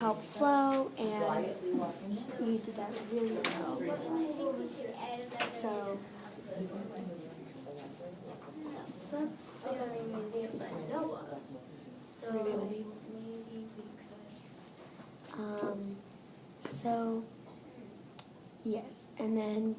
help flow, and you did that really well. So That's the only museum I know of. So Really? maybe we could. So yes, and then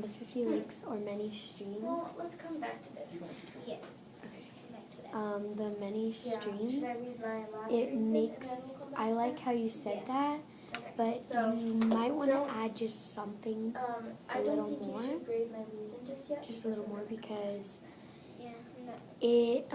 the 50 lakes or many streams. Well, let's come back to this. Yeah. Let's come back to that. The many Yeah. streams. Should I read my last It reason makes. and then we'll come back I to like that? how you said Yeah. that, Okay. but So, you might want to don't- add just something, I little don't think more. you should grade my reason just yet. just a little more, because Yeah. No. it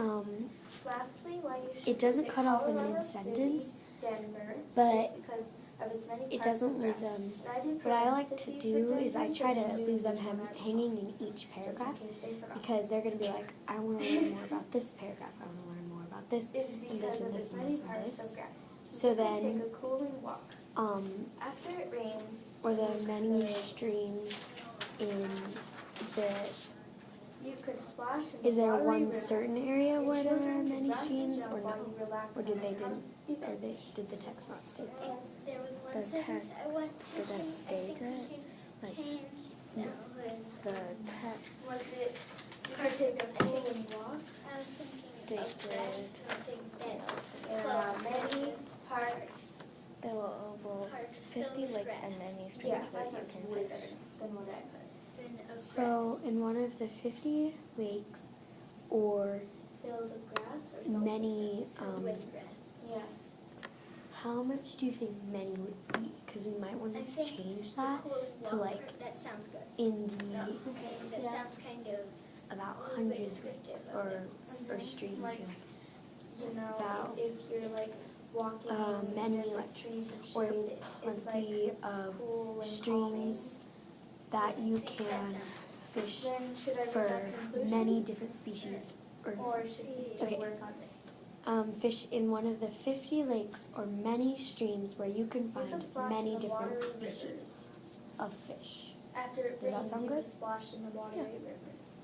Lastly, why you should it doesn't visit cut off in Colorado mid-sentence, City, Denver, but is because of its many it parks doesn't and leave grass. them. And I did What I like to parentheses do for is I Denver, try so to you leave them which one I was hanging on, in each just in paragraph, case they forgot. because they're going to be like, I want to learn more about this paragraph, I want to learn more about this, Is and because this, of and its this, and many this, and parks this. of grass. So You can then, take a cooling walk. After it rains, or the you many could- streams in the, You could splash in is the there watery one river. certain area Your where there children are could many run and streams, jump or while no? you relax Or on did a they comfy didn't, or bench. did the text not state that? And there was one The sentence I want text, to did that change. state I think it? we should Like, change. No, was The text Was it, you could take a cooling walk? I was thinking of stated something else. There are many parks. there were over Parks 50 filled with lakes and grass. many Yeah, streams where that you sounds can way fish. better than what I put. Then of So, grass. in one of the 50 lakes, or Filled with grass or filled many, with grass? With grass. Yeah. how much do you think many would be? Because we might want I to think change The that cooling to walk, like that sounds good. in the Okay, that Yeah. sounds kind of about a little bit hundreds descriptive of or it. streams. Like, you know, About, if you're like walking many, and there's like, like trees and or shade, it's plenty like of cool and streams that I you think that can sounds fish calming. Then should I read for that conclusion? many different species, or Or should we still Okay. work on this? fish in one of the 50 lakes or many streams where you can You find could splash many in the different watery species of fish. After it Does that rains, sound you good? could splash in the watery river.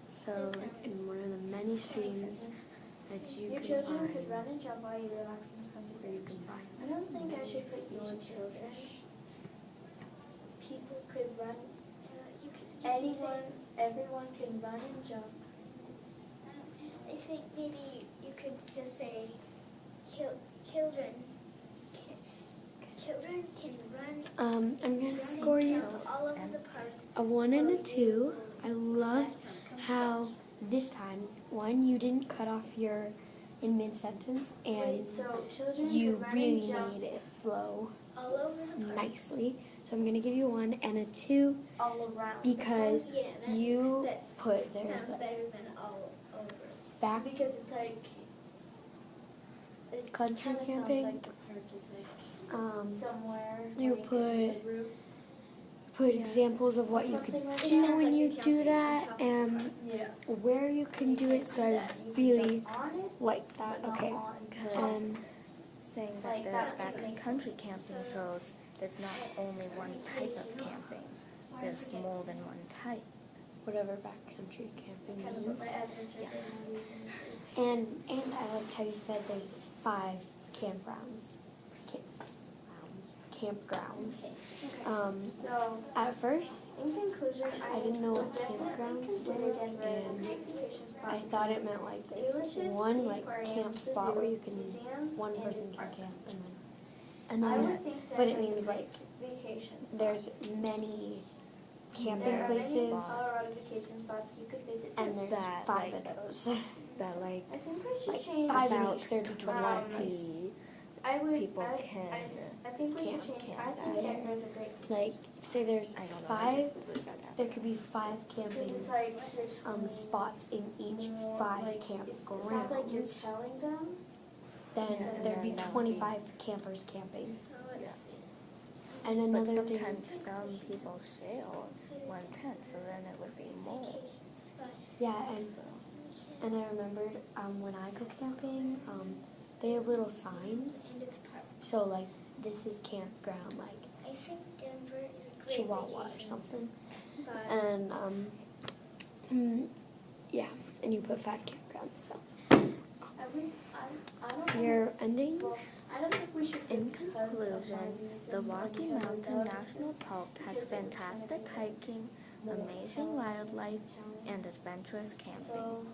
So, in one of the many streams that you Your can children find, could run and jump while you relax in the comfy where you bench. can find I don't think I many should put your species of children. fish. People could run. you can Anyone, everyone can run and jump. I think maybe you could just say children can run. I'm gonna run score and you jump all over the park. a 1 and a 2. I love how this time, one, you didn't cut off your in mid-sentence, and Wait, so children you could run really and jump made it flow All over the park. nicely. So I'm gonna give you 1 and a 2 all around. because Yeah, that, you that put there's sounds a better than all over. back Because it's like it Country kinda camping. Sounds like the park is like somewhere. you where can put- the roof. put examples of what you Something could like do that. when Sounds you like do you're that, jumping and Yeah. where you can do it. So I You can really jump on it, like that. but not Okay, on. Because and saying Like that there's that makes backcountry camping shows there's not only one type of camping. There's more than one type. whatever backcountry camping Kind of put means. my adverts right there. and I'll use them. And I liked how you said there's 5 campgrounds. Campgrounds. So, At first, in conclusion, I didn't know what would definitely campgrounds consider was, Denver as a and great vacation spot. I thought it meant like there's Villages, one the like aquarium, camp the spot zoo, where you can museums, one and person its can parks. camp, and I then would think but it Denver's a means great like vacation spot. there's many camping There are many places, Colorado vacation spots you could visit and too. there's That, 5 like, of those. That like I think we should like change 5 in about each, there'd be 25 places. 20 I would, people I, can I think we should camp change. I camp think there. Denver is a great Like, say there's I don't know. I 5, just believe that. there could be 5 because camping it's like there's spots in each more, 5 like, it sounds like you're campgrounds. telling them. Then Yeah, there'd be and then 25 campers camping. So let's Yeah. see. And But another thing, sometimes some people share one tent, so then it would be more. Vacation spot. yeah, So and I remembered when I go camping, they have little signs. And it's park. So like, this is campground, like I think Denver is a great Chihuahua or vacation something. spot. And yeah, and you put 5 campgrounds. So I'm okay. you're ending. Well, I don't think we should. In put because of conclusion, my reasons the on Rocky the other Mountain notes, National Park has because it's fantastic kind of hiking, more amazing wildlife, and adventurous camping. So,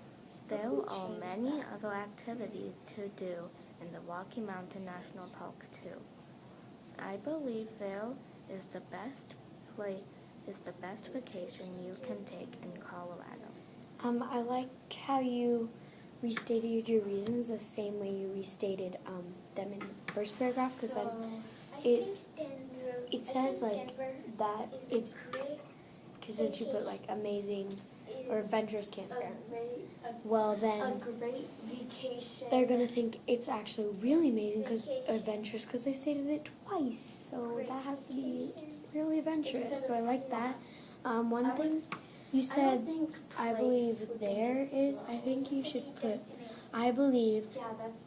There are many other activities to do in the Rocky Mountain National Park too. I believe there is the best vacation you can take in Colorado. I like how you restated your reasons the same way you restated them in the first paragraph, because then I It- think Denver. it says I like think Denver that is it's a great. because then you put like amazing or adventurous campgrounds. a Well, then great vacation. they're gonna think it's actually really amazing because adventurous because they stated it twice, so that has to be really adventurous. So I like that. One thing you said, I believe there is. I think you should put. I believe Yeah,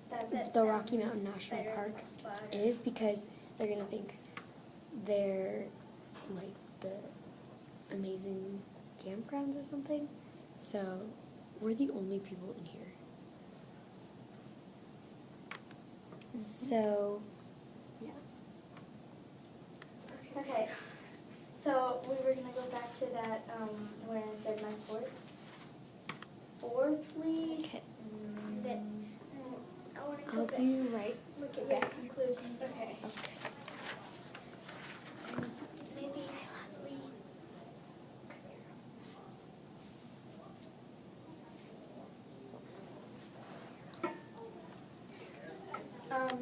that's the Rocky Mountain National Park is because they're gonna think they're like the amazing campgrounds or something. So we're the only people in here. So yeah. Okay. So we were gonna go back to that where I said my fourthly. Okay. That, I want to go I'll back. be right Look at your back. conclusion. Okay. Okay. Maybe we.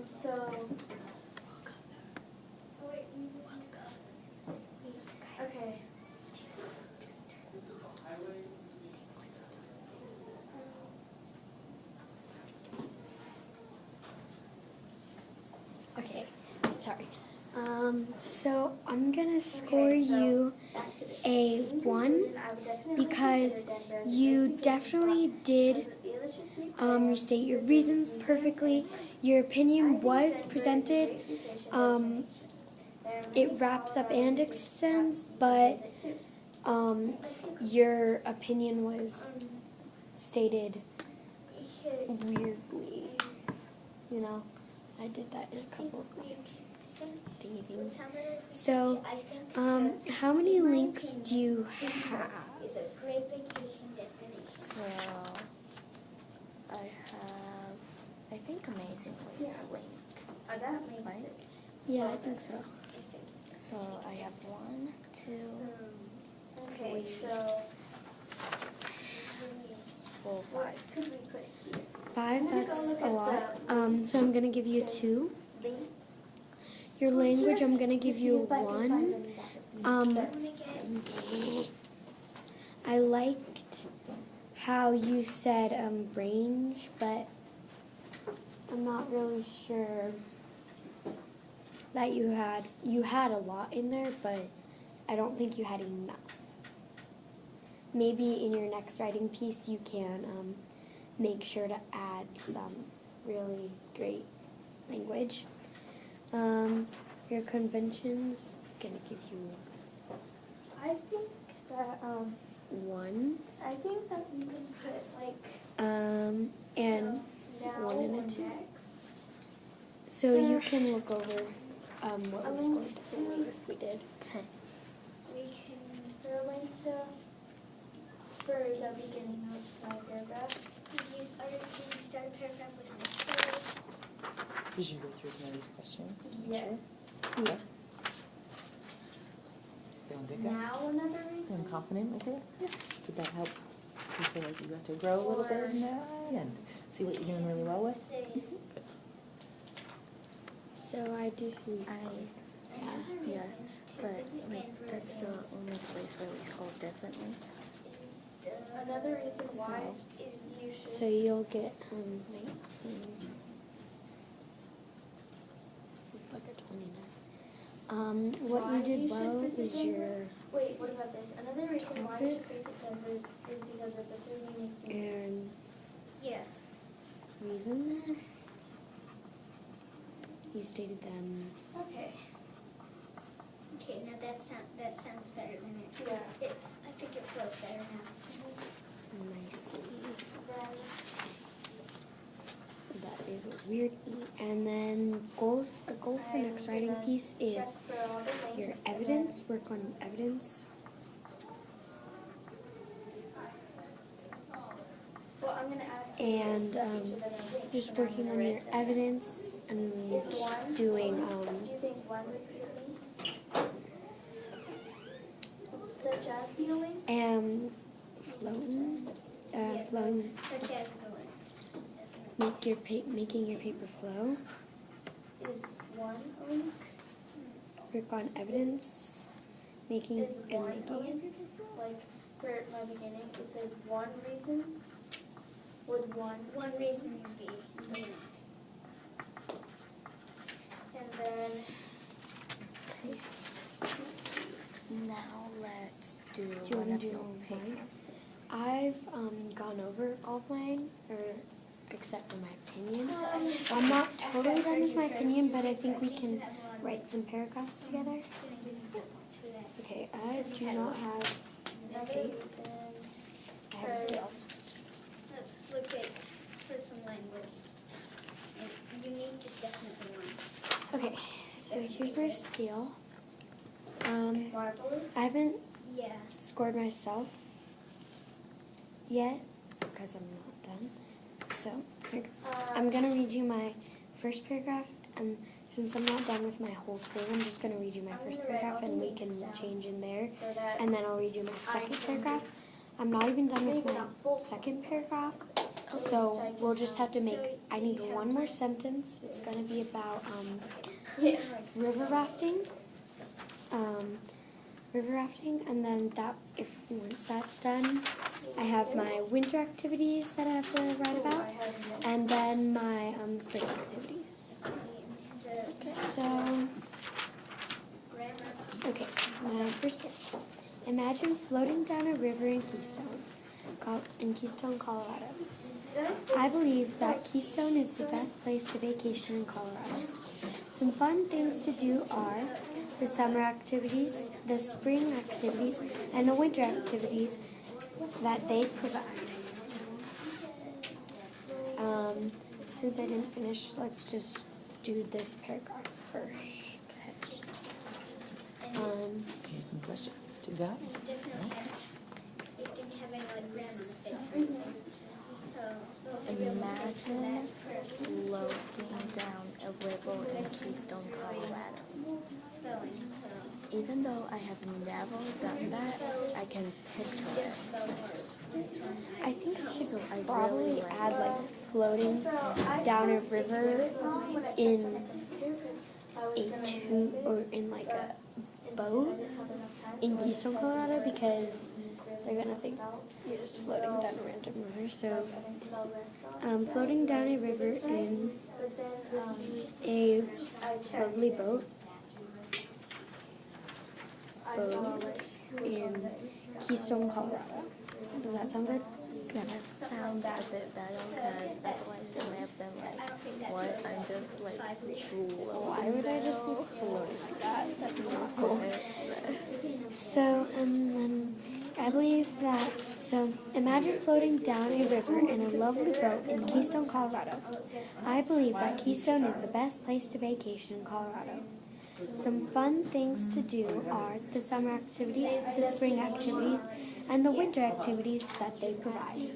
So. Okay. Okay. Sorry. So I'm gonna score Okay, so you back to this. a 1 I would definitely because consider Denver as a you great vacation definitely spot. did Let's just say restate your reasons perfectly. Your opinion was presented. It wraps up and extends, but your opinion was stated weirdly. You know, I did that in a couple of my thingy things. So, how many links do you have? Is a great vacation destination. So I think Amazingly is a link. That makes Right? it. Yeah, I think so. So I have 1, 2, Okay, 3, so 4, 5. what could we put here? 5, that's look a at lot. So I'm gonna give you 2. Link. Your language, I'm gonna give To see you if I can 1. find any that Um, that's- I liked how you said range, but I'm not really sure that you had a lot in there, but I don't think you had enough. Maybe in your next writing piece you can make sure to add some really great language. Your conventions, I'm gonna give you I think that 1. I think that you can put like And now 1 and a or 2. next. So you can look over what we A scored link to me if we did. Okay. We can put a link to for the beginning of my paragraph. Can you start a paragraph with an explanation? Did you go through some of these questions? Yes. Yeah. Feeling good, guys? Now another Feeling reason. confident with it? Yeah. Did that help you feel like you got to grow a little bit in that and see what you're doing really well with? Say, So I do see I, another yeah, reason to but visit like Denver that's the is only place where we scored differently. Another reason why is you should. So you'll get 19. Like a 29. What Why you did you should well visit is Denver? your Wait, what about this? Another reason why you should visit Denver is because of the 3 unique things. and Yeah. reasons. You stated them. Okay. Okay, now that sounds better than it. Yeah. I think it flows better now. Nicely. that is a weird E. And then a goal for next writing piece is Check for all the things your and evidence, work on evidence. Well, I'm gonna ask you And each of them in blank, just and I'm working gonna on your write them. evidence and If one, doing, do you think one would be a link? Such as be a link? and flowing, flowing, Such as is a link. making your paper flow. Is one a link? Work on evidence, making Is and one a making. link? Like, for my beginning, it said one reason. Would one, One reason would be the link. and then, Now let's do Do you one want of to do your mine? papers. I've gone over all of mine, or except for my opinions. I'm not totally done with my opinion, but I think we can write some paragraphs together. Okay, I do not have another tape. reason. I have a scale. Let's look at for some language. And unique is definitely one. Okay, so here's my scale. Marvelous. I haven't Yeah. scored myself yet because I'm not done. So here goes. I'm gonna read you my first paragraph, and since I'm not done with my whole thing, I'm just gonna read you my first paragraph, and we can change in there. So that And then I'll read you my second paragraph. I'm not even done with my second paragraph, so we'll just have to make. I need one more sentence. It's gonna be about yeah. river rafting. River rafting, and then once that's done, I have my winter activities that I have to write about, and then my spring activities. So, okay, my first paragraph. Imagine floating down a river in Keystone, Colorado. I believe that Keystone is the best place to vacation in Colorado. Some fun things to do are the summer activities, the spring activities, and the winter activities that they provide. Since I didn't finish, let's just do this paragraph first. Here's some questions to go. It didn't have any like rim on the face or anything. So Imagine floating down a river in Keystone, Colorado. spelling. So Even though I have never done that, I can picture it. I think I should So I probably really like add like floating down a river in in like a boat in Keystone, Colorado, because they're gonna think you're just floating down a random river. So, floating down a river in a lovely boat in Keystone, Colorado. Does that sound good? Yeah, that sounds a bit better because otherwise it may have been like, what? I'm just like Why would I just be floating like that? That's not cool. So, I believe that, imagine floating down a river in a lovely boat in Keystone, Colorado. I believe that Keystone is the best place to vacation in Colorado. Some fun things to do are the summer activities, the spring activities, and the winter activities that they provide.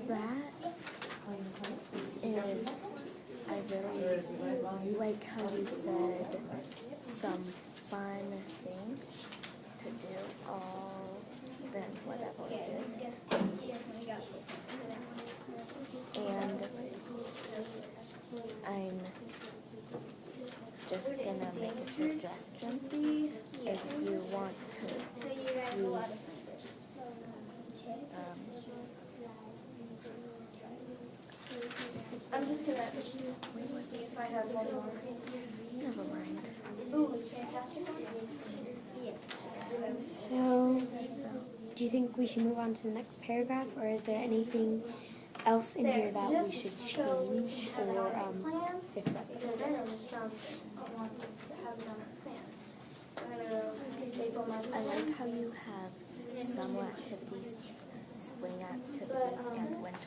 That is, I really like how you said some fun things to do all then whatever it is. And I'm just gonna make a suggestion. If you want to use I'm just gonna see if I have one more. never mind. Ooh, it's fantastic. So, do you think we should move on to the next paragraph, or is there anything else in here that we should change or fix up? Because I know Johnson wants us to have it on our plan. I'm gonna staple my I like how you have summer activities, spring activities, and winter